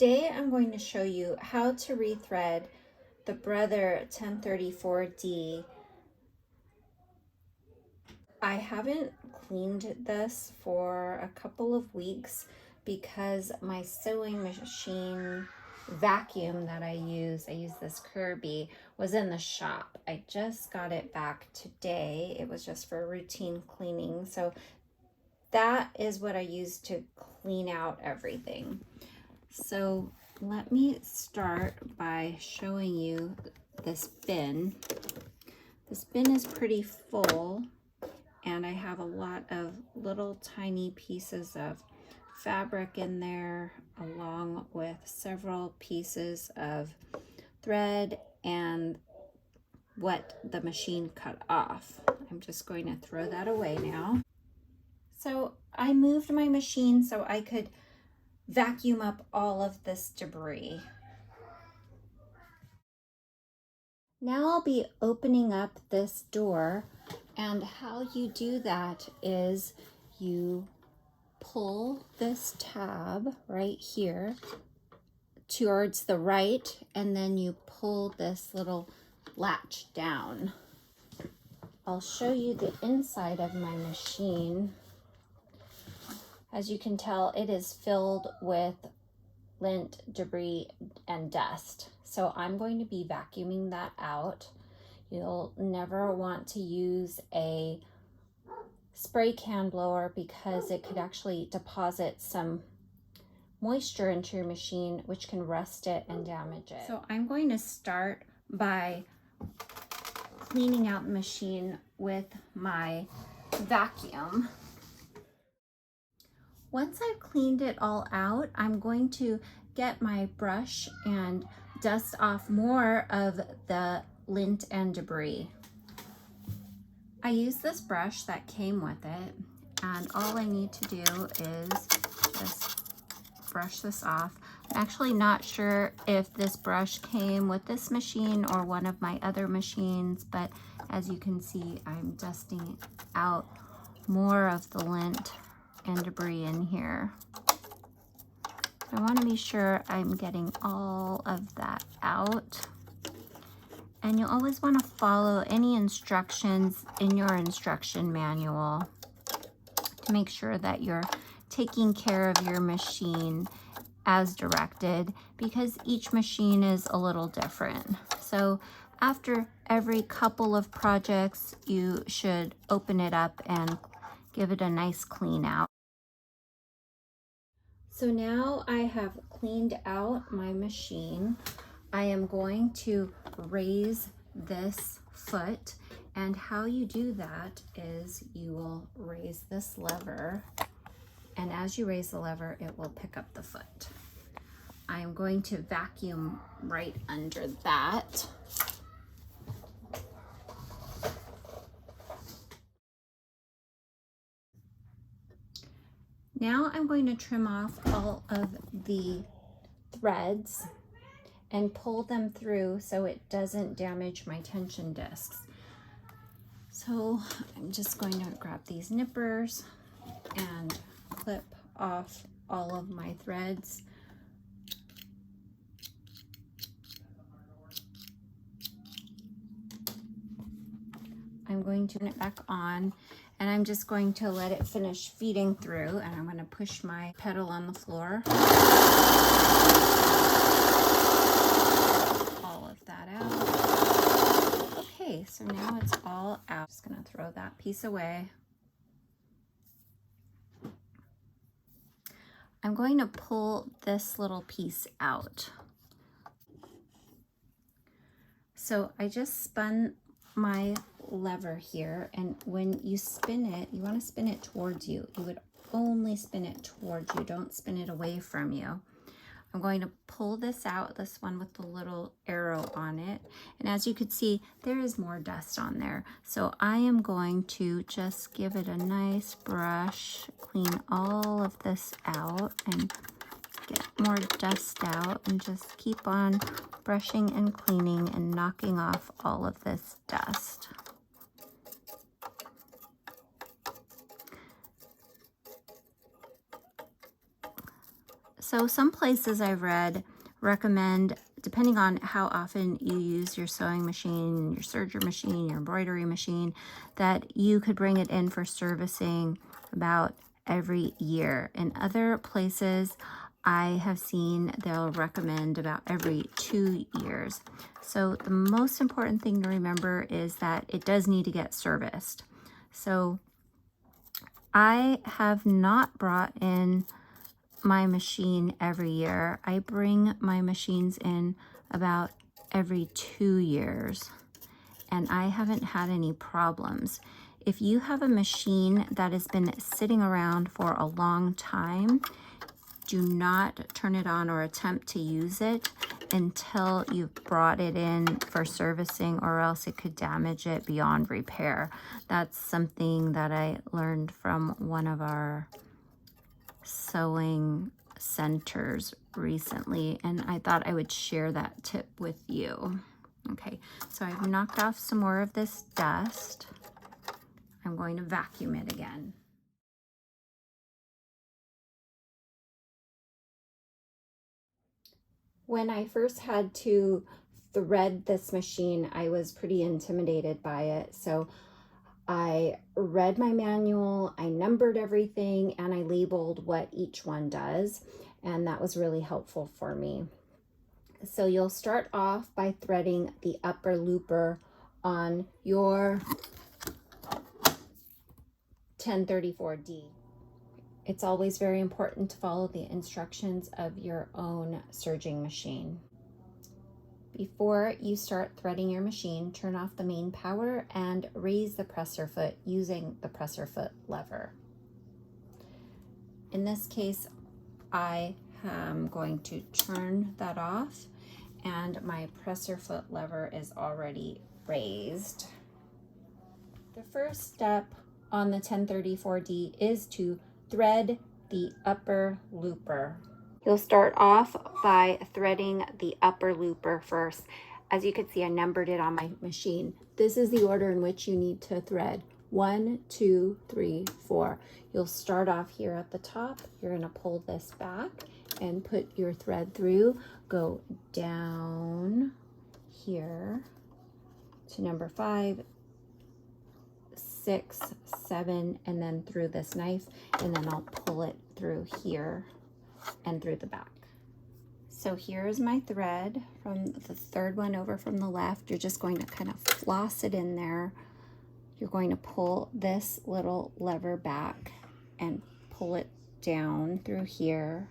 Today I'm going to show you how to rethread the Brother 1034D. I haven't cleaned this for a couple of weeks because my sewing machine vacuum that I use this Kirby, was in the shop. I just got it back today. It was just for routine cleaning. So that is what I use to clean out everything. So let me start by showing you this bin. This bin is pretty full, and I have a lot of little tiny pieces of fabric in there, along with several pieces of thread and what the machine cut off. I'm just going to throw that away now. So I moved my machine so I could vacuum up all of this debris. Now I'll be opening up this door, and how you do that is you pull this tab right here towards the right, and then you pull this little latch down. I'll show you the inside of my machine. As you can tell, it is filled with lint, debris, and dust. So I'm going to be vacuuming that out. You'll never want to use a spray can blower because it could actually deposit some moisture into your machine, which can rust it and damage it. So I'm going to start by cleaning out the machine with my vacuum. Once I've cleaned it all out, I'm going to get my brush and dust off more of the lint and debris. I use this brush that came with it, and all I need to do is just brush this off. I'm actually not sure if this brush came with this machine or one of my other machines, but as you can see, I'm dusting out more of the lint and debris in here. I want to be sure I'm getting all of that out. And you always want to follow any instructions in your instruction manual to make sure that you're taking care of your machine as directed, because each machine is a little different. So after every couple of projects, you should open it up and give it a nice clean out. So now I have cleaned out my machine. I am going to raise this foot, and how you do that is you will raise this lever, and as you raise the lever, it will pick up the foot. I am going to vacuum right under that. Now I'm going to trim off all of the threads and pull them through so it doesn't damage my tension discs. So I'm just going to grab these nippers and clip off all of my threads. I'm going to turn it back on, and I'm just going to let it finish feeding through, and I'm going to push my pedal on the floor. All of that out. Okay, so now it's all out. Just going to throw that piece away. I'm going to pull this little piece out. So I just spun my lever here, and when you spin it, you want to spin it towards you. You would only spin it towards you, don't spin it away from you. I'm going to pull this out, this one with the little arrow on it, and as you can see, there is more dust on there. So I am going to just give it a nice brush, clean all of this out and get more dust out, and just keep on brushing and cleaning and knocking off all of this dust. So some places I've read recommend, depending on how often you use your sewing machine, your serger machine, your embroidery machine, that you could bring it in for servicing about every year. In other places, I have seen they'll recommend about every 2 years. So the most important thing to remember is that it does need to get serviced. So I have not brought in my machine every year. I bring my machines in about every 2 years, and I haven't had any problems. If you have a machine that has been sitting around for a long time, do not turn it on or attempt to use it until you've brought it in for servicing, or else it could damage it beyond repair. That's something that I learned from one of our sewing centers recently, and I thought I would share that tip with you. Okay, so I've knocked off some more of this dust. I'm going to vacuum it again. When I first had to thread this machine, I was pretty intimidated by it. So I read my manual, I numbered everything, and I labeled what each one does. And that was really helpful for me. So you'll start off by threading the upper looper on your 1034D. It's always very important to follow the instructions of your own serging machine. Before you start threading your machine, turn off the main power and raise the presser foot using the presser foot lever. In this case, I am going to turn that off, and my presser foot lever is already raised. The first step on the 1034D is to thread the upper looper. You'll start off by threading the upper looper first. As you can see, I numbered it on my machine. This is the order in which you need to thread. 1, 2, 3, 4. You'll start off here at the top. You're going to pull this back and put your thread through. Go down here to number 5, 6, 7, and then through this knife, and then I'll pull it through here and through the back. So here's my thread from the third one over from the left. You're just going to kind of floss it in there. You're going to pull this little lever back and pull it down through here.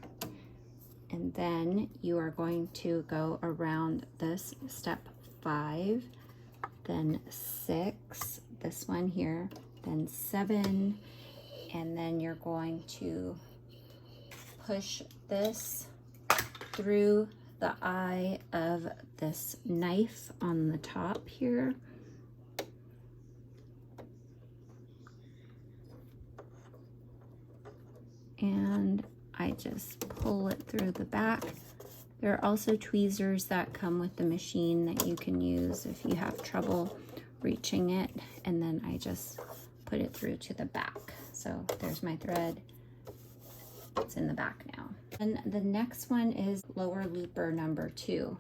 And then you are going to go around this step 5, then 6, this one here, then 7, and then you're going to push this through the eye of this knife on the top here. And I just pull it through the back. There are also tweezers that come with the machine that you can use if you have trouble reaching it, and then I just put it through to the back. So there's my thread. It's in the back now. And the next one is lower looper number 2.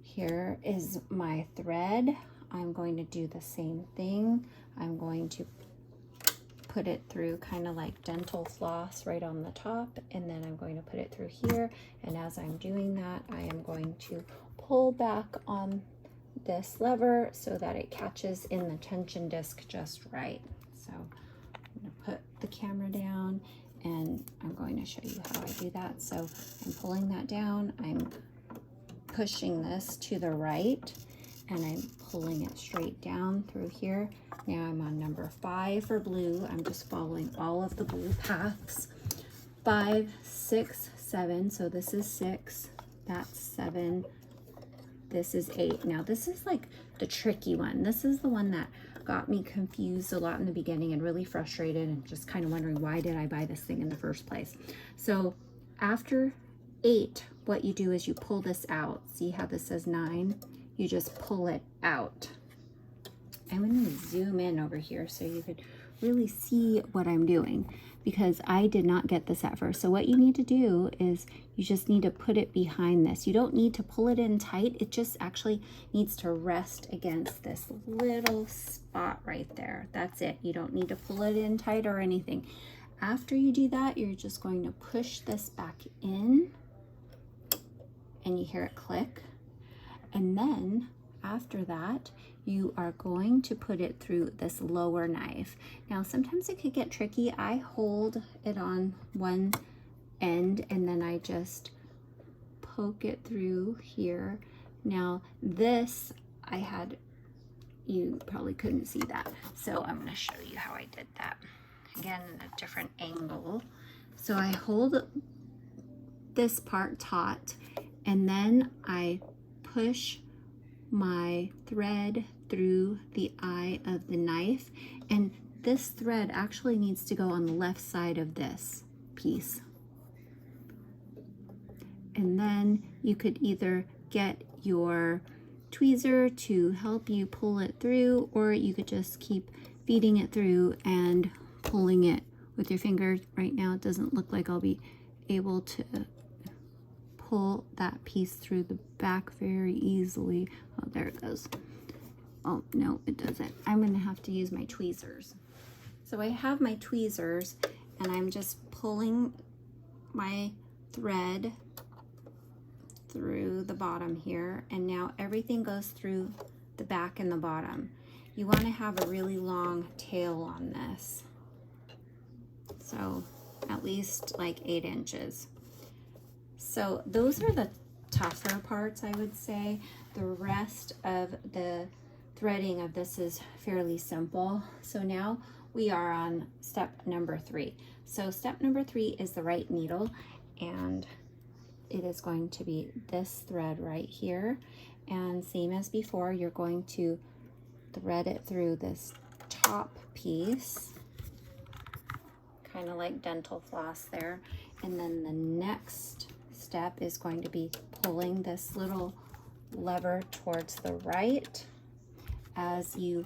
Here is my thread. I'm going to do the same thing. I'm going to put it through kind of like dental floss right on the top, and then I'm going to put it through here. And as I'm doing that, I am going to pull back on this lever so that it catches in the tension disc just right. So I'm going to put the camera down, and I'm going to show you how I do that. So I'm pulling that down, I'm pushing this to the right, and I'm pulling it straight down through here. Now I'm on number 5 for blue. I'm just following all of the blue paths. 5, 6, 7. So this is 6, that's 7, this is 8. Now this is like the tricky one. This is the one that got me confused a lot in the beginning and really frustrated and just kind of wondering, why did I buy this thing in the first place? So after 8, what you do is you pull this out. See how this says 9? You just pull it out. I'm going to zoom in over here so you could really see what I'm doing, because I did not get this at first. So what you need to do is you just need to put it behind this. You don't need to pull it in tight. It just actually needs to rest against this little spot right there. That's it. You don't need to pull it in tight or anything. After you do that, you're just going to push this back in, and you hear it click. And then after that, you are going to put it through this lower knife. Now, sometimes it could get tricky. I hold it on one end and then I just poke it through here. Now, this you probably couldn't see that. So I'm going to show you how I did that. Again, in a different angle. So I hold this part taut, and then I push my thread through the eye of the knife, and this thread actually needs to go on the left side of this piece. And then you could either get your tweezer to help you pull it through, or you could just keep feeding it through and pulling it with your finger. Right now it doesn't look like I'll be able to pull that piece through the back very easily. Oh, there it goes. Oh, no, it doesn't. I'm gonna have to use my tweezers. So I have my tweezers, and I'm just pulling my thread through the bottom here, and now everything goes through the back and the bottom. You want to have a really long tail on this, so at least like 8 inches. So those are the tougher parts, I would say. The rest of the threading of this is fairly simple. So now we are on step number 3. So step number 3 is the right needle, and it is going to be this thread right here. And same as before, you're going to thread it through this top piece, kind of like dental floss there. And then the next step is going to be pulling this little lever towards the right as you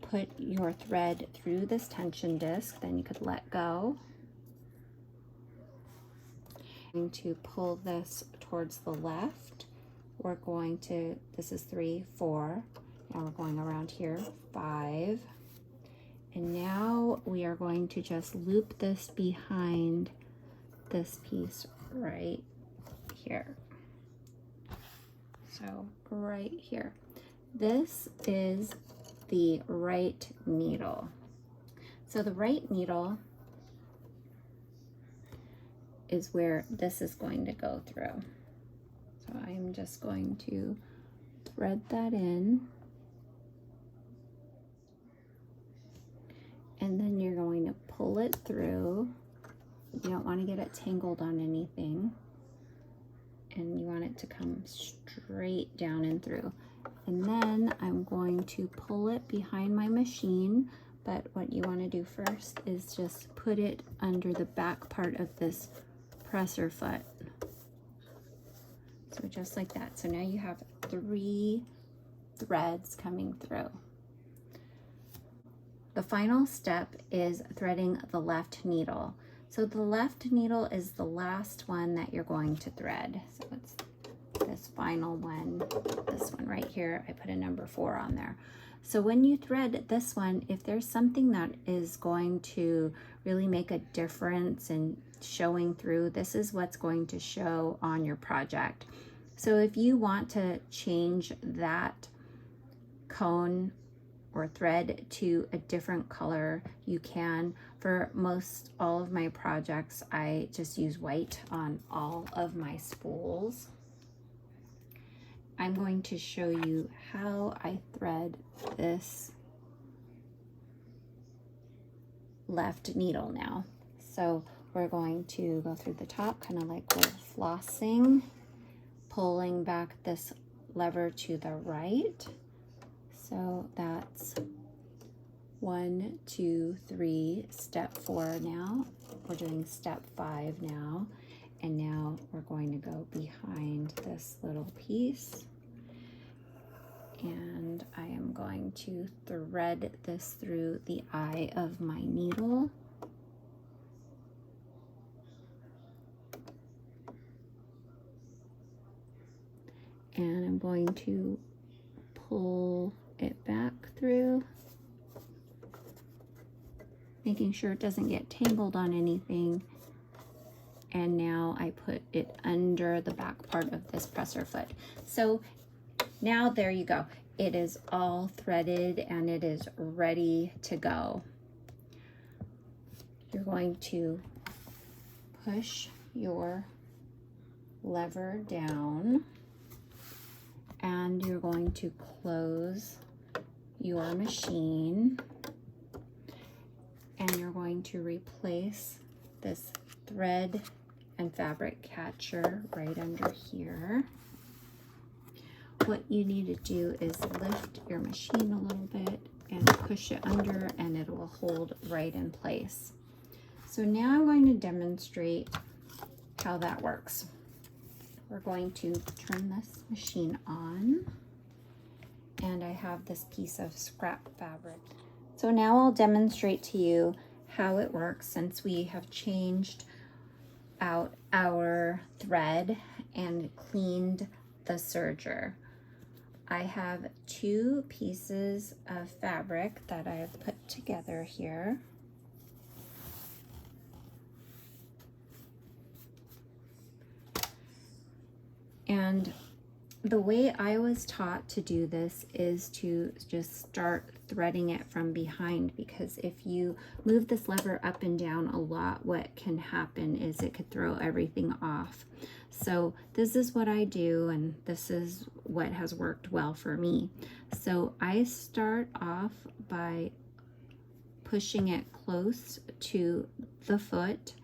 put your thread through this tension disc. Then you could let go. I'm going to pull this towards the left. We're going to, this is 3, 4. Now we're going around here, 5. And now we are going to just loop this behind this piece right here. So right here. This is the right needle. So the right needle is where this is going to go through. So I'm just going to thread that in. And then you're going to pull it through. You don't want to get it tangled on anything. And you want it to come straight down and through. And then I'm going to pull it behind my machine. But what you want to do first is just put it under the back part of this presser foot. So just like that. So now you have 3 threads coming through. The final step is threading the left needle. So the left needle is the last one that you're going to thread. So it's this final one, this one right here. I put a number 4 on there. So when you thread this one, if there's something that is going to really make a difference in showing through, this is what's going to show on your project. So if you want to change that cone or thread to a different color, you can. For most all of my projects, I just use white on all of my spools. I'm going to show you how I thread this left needle now. So we're going to go through the top, kind of like we're flossing, pulling back this lever to the right. So that's 1, 2, 3, step 4 now. We're doing step 5 now. And now we're going to go behind this little piece. And I am going to thread this through the eye of my needle. And I'm going to pull it back through, making sure it doesn't get tangled on anything. And now I put it under the back part of this presser foot. So now there you go. It is all threaded and it is ready to go. You're going to push your lever down and you're going to close your machine, and you're going to replace this thread and fabric catcher right under here. What you need to do is lift your machine a little bit and push it under, and it will hold right in place. So now I'm going to demonstrate how that works. We're going to turn this machine on, and I have this piece of scrap fabric. So now I'll demonstrate to you how it works since we have changed out our thread and cleaned the serger. I have 2 pieces of fabric that I have put together here. And the way I was taught to do this is to just start threading it from behind, because if you move this lever up and down a lot, what can happen is it could throw everything off. So this is what I do, and this is what has worked well for me. So I start off by pushing it close to the foot,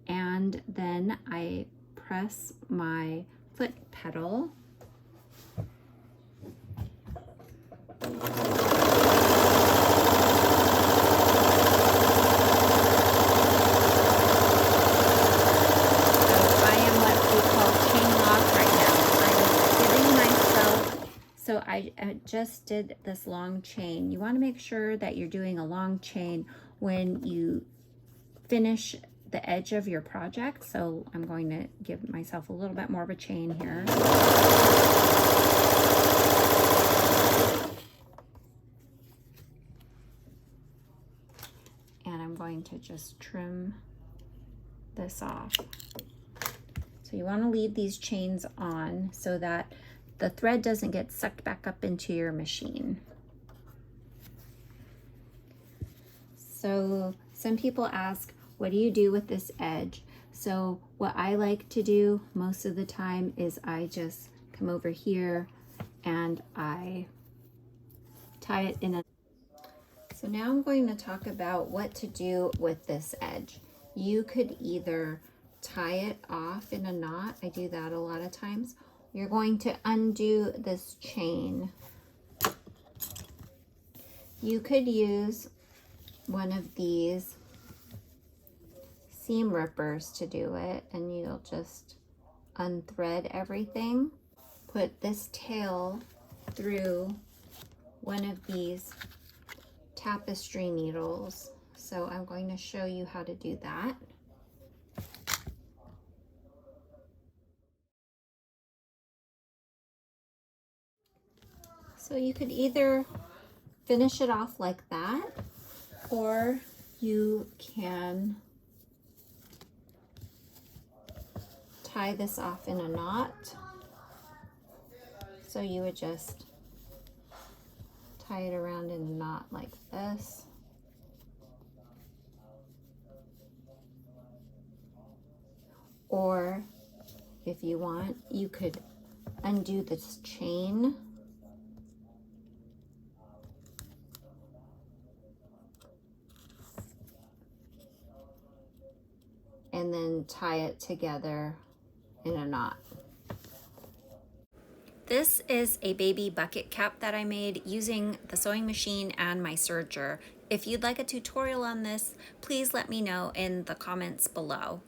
and then I press my foot pedal So I just did this long chain. You want to make sure that you're doing a long chain when you finish the edge of your project. So I'm going to give myself a little bit more of a chain here. And I'm going to just trim this off. So you want to leave these chains on so that the thread doesn't get sucked back up into your machine. So some people ask, what do you do with this edge? So what I like to do most of the time is I just come over here and I tie it in a... So now I'm going to talk about what to do with this edge. You could either tie it off in a knot. I do that a lot of times. You're going to undo this chain. You could use one of these seam rippers to do it, and you'll just unthread everything. Put this tail through one of these tapestry needles. So I'm going to show you how to do that. So you could either finish it off like that, or you can tie this off in a knot. So you would just tie it around in a knot like this. Or if you want, you could undo this chain and then tie it together in a knot. This is a baby bucket cap that I made using the sewing machine and my serger. If you'd like a tutorial on this, please let me know in the comments below.